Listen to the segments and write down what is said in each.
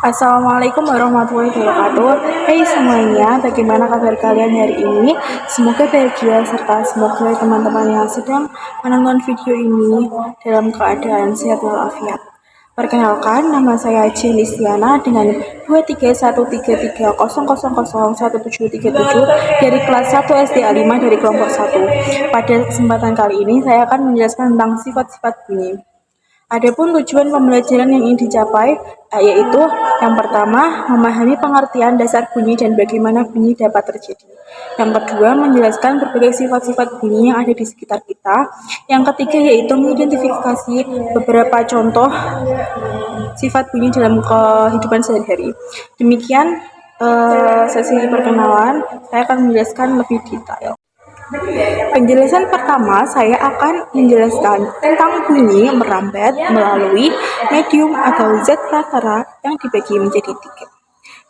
Assalamualaikum warahmatullahi wabarakatuh. Hai semuanya, bagaimana kabar kalian hari ini? Semoga bahagia serta semoga teman-teman yang sedang menonton video ini dalam keadaan sehat walafiat. Perkenalkan, nama saya Jen Listiana dengan 2313300001737 dari kelas 1 SD A5 dari kelompok 1. Pada kesempatan kali ini saya akan menjelaskan tentang sifat-sifat bunyi. Adapun tujuan pembelajaran yang ingin dicapai yaitu yang pertama, memahami pengertian dasar bunyi dan bagaimana bunyi dapat terjadi. Yang kedua, menjelaskan berbagai sifat-sifat bunyi yang ada di sekitar kita. Yang ketiga yaitu mengidentifikasi beberapa contoh sifat bunyi dalam kehidupan sehari-hari. Demikian sesi perkenalan, saya akan menjelaskan lebih detail. Penjelasan pertama, saya akan menjelaskan tentang bunyi merambat melalui medium atau zat pratara yang dibagi menjadi tiga.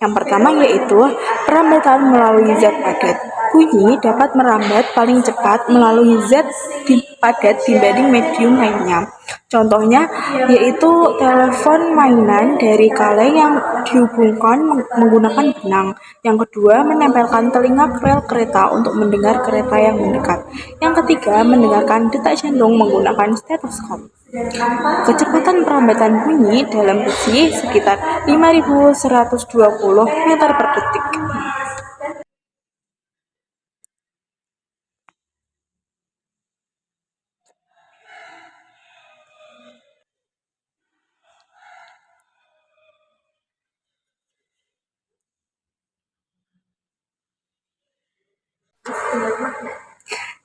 Yang pertama yaitu perambatan melalui zat padat. Bunyi dapat merambat paling cepat melalui zat padat dibanding medium lainnya. Contohnya yaitu telepon mainan dari kaleng yang dihubungkan menggunakan benang. Yang kedua, menempelkan telinga ke rel kereta untuk mendengar kereta yang mendekat. Yang ketiga, mendengarkan detak jantung menggunakan stetoskop. Kecepatan perambatan bunyi dalam besi sekitar 5120 meter per detik.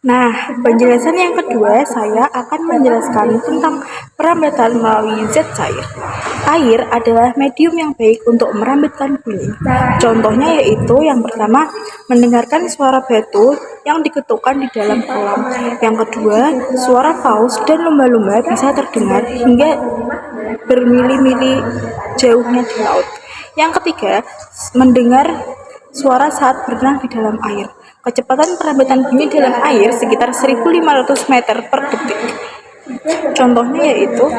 Nah, penjelasan yang kedua, saya akan menjelaskan tentang perambatan melalui zat cair. Air adalah medium yang baik untuk merambatkan bunyi. Contohnya yaitu yang pertama, mendengarkan suara batu yang diketukkan di dalam kolam. Yang kedua, suara paus dan lumba-lumba bisa terdengar hingga bermili-mili jauhnya di laut. Yang ketiga, mendengar suara saat berenang di dalam air. Kecepatan perambatan bunyi dalam air sekitar 1500 meter per detik. Contohnya yaitu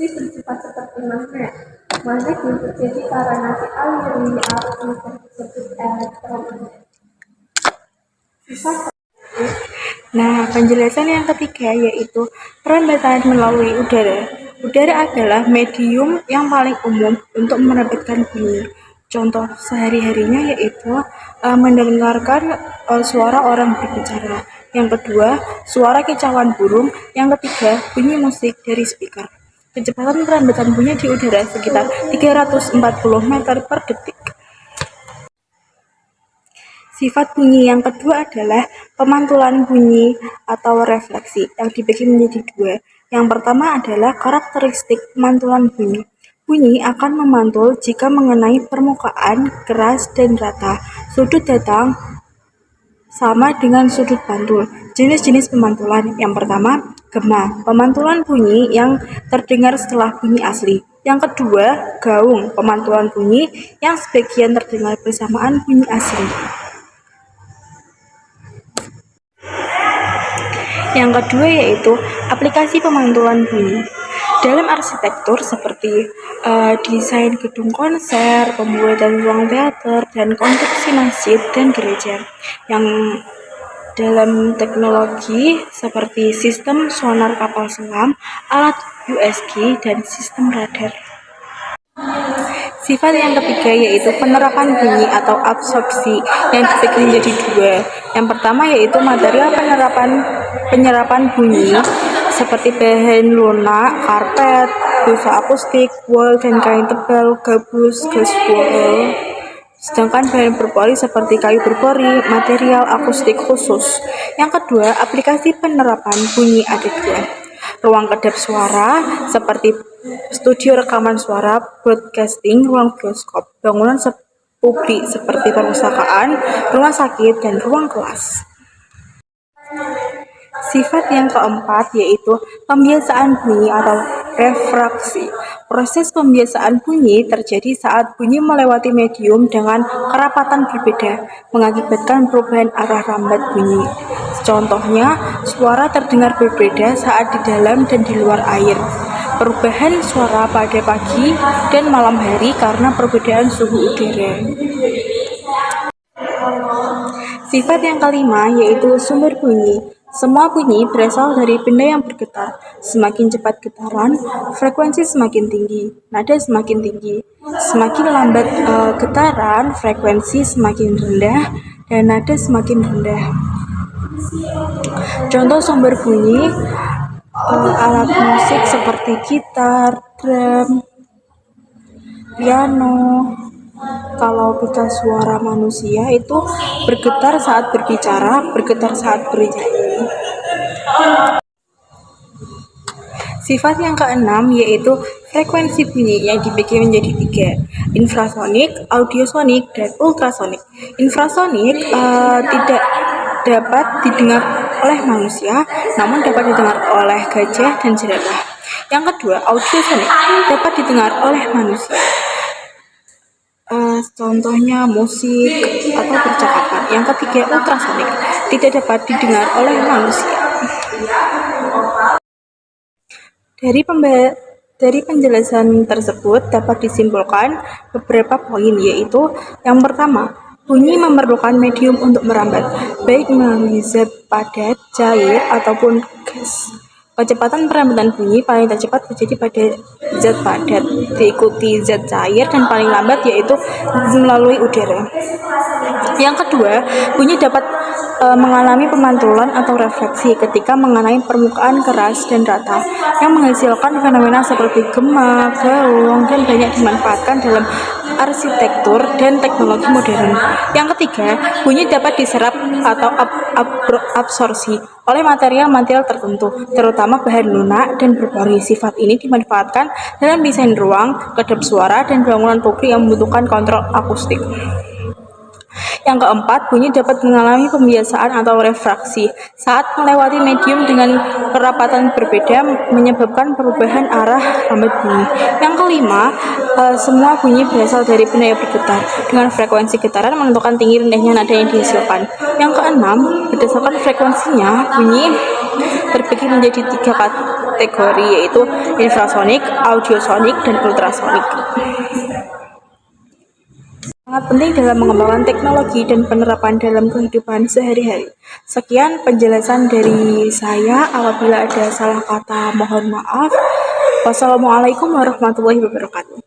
bersifat seperti magnet. Magnet yang terjadi karena dialirnya arus listrik tersebut elektromagnet. Nah, penjelasan yang ketiga yaitu perambatan melalui udara. Udara adalah medium yang paling umum untuk merambatkan bunyi. Contoh sehari-harinya yaitu mendengarkan suara orang berbicara. Yang kedua, suara kicauan burung. Yang ketiga, bunyi musik dari speaker. Kecepatan perambatan bunyi di udara sekitar 340 meter per detik. Sifat bunyi yang kedua adalah pemantulan bunyi atau refleksi yang dibagi menjadi dua. Yang pertama adalah karakteristik pemantulan bunyi. Bunyi akan memantul jika mengenai permukaan keras dan rata. Sudut datang sama dengan sudut pantul. Jenis-jenis pemantulan. Yang pertama, gema, pemantulan bunyi yang terdengar setelah bunyi asli. Yang kedua, gaung, pemantulan bunyi yang sebagian terdengar bersamaan bunyi asli. Yang kedua yaitu aplikasi pemantulan bunyi. Dalam arsitektur seperti desain gedung konser, pembuatan ruang teater, dan konstruksi masjid dan gereja. Yang dalam teknologi seperti sistem sonar kapal selam, alat USG, dan sistem radar. Sifat yang ketiga yaitu penerapan bunyi atau absorpsi yang dibagi menjadi dua. Yang pertama yaitu material penyerapan bunyi seperti bahan lunak, karpet, busa akustik, wol dan kain tebal, gabus, gas wol. Sedangkan bahan berpori seperti kayu berpori, material akustik khusus. Yang kedua, aplikasi penerapan bunyi ada dua. Ruang kedap suara seperti studio rekaman suara, broadcasting, ruang bioskop, bangunan publik seperti perpustakaan, rumah sakit, dan ruang kelas. Sifat yang keempat yaitu pembiasaan bunyi atau refraksi. Proses pembiasaan bunyi terjadi saat bunyi melewati medium dengan kerapatan berbeda, mengakibatkan perubahan arah rambat bunyi. Contohnya, suara terdengar berbeda saat di dalam dan di luar air. perubahan suara pada pagi dan malam hari karena perbedaan suhu udara. Sifat yang kelima yaitu sumber bunyi. Semua bunyi berasal dari benda yang bergetar. Semakin cepat getaran, frekuensi semakin tinggi, nada semakin tinggi. Semakin lambat getaran, frekuensi semakin rendah, dan nada semakin rendah. Contoh sumber bunyi alat musik seperti gitar, drum, piano. Kalau pita suara manusia itu bergetar saat berbicara, bergetar saat bernyanyi. Sifat yang keenam yaitu frekuensi bunyi yang dibagi menjadi 3, infrasonik, audiosonik, dan ultrasonik. Infrasonik tidak dapat didengar oleh manusia, namun dapat didengar oleh gajah dan jerapah. Yang kedua, audiosonik dapat didengar oleh manusia. Contohnya musik atau percakapan. Yang ketiga, ultrasonik tidak dapat didengar oleh manusia. Dari penjelasan tersebut dapat disimpulkan beberapa poin, yaitu yang pertama, bunyi memerlukan medium untuk merambat, baik melalui zat padat, cair, ataupun gas. Kecepatan perambatan bunyi paling tercepat terjadi pada zat padat, diikuti zat cair, dan paling lambat yaitu melalui udara. Yang kedua, bunyi dapat mengalami pemantulan atau refleksi ketika mengenai permukaan keras dan rata, yang menghasilkan fenomena seperti gema, gaung, dan banyak dimanfaatkan dalam arsitektur dan teknologi modern. Yang ketiga, bunyi dapat diserap atau absorpsi oleh material-material tertentu, terutama bahan lunak dan berpori. Sifat ini dimanfaatkan dalam desain ruang, kedap suara, dan bangunan publik yang membutuhkan kontrol akustik. Yang keempat, bunyi dapat mengalami pembiasaan atau refraksi saat melewati medium dengan kerapatan berbeda, menyebabkan perubahan arah lambat bunyi. Yang kelima, semua bunyi berasal dari benda yang bergetar. Dengan frekuensi getaran menentukan tinggi rendahnya nada yang dihasilkan. Yang keenam, berdasarkan frekuensinya, bunyi terbagi menjadi 3 kategori, yaitu infrasonik, audiosonik, dan ultrasonik. Sangat penting dalam mengembangkan teknologi dan penerapan dalam kehidupan sehari-hari. Sekian penjelasan dari saya. Apabila ada salah kata, mohon maaf. Wassalamualaikum warahmatullahi wabarakatuh.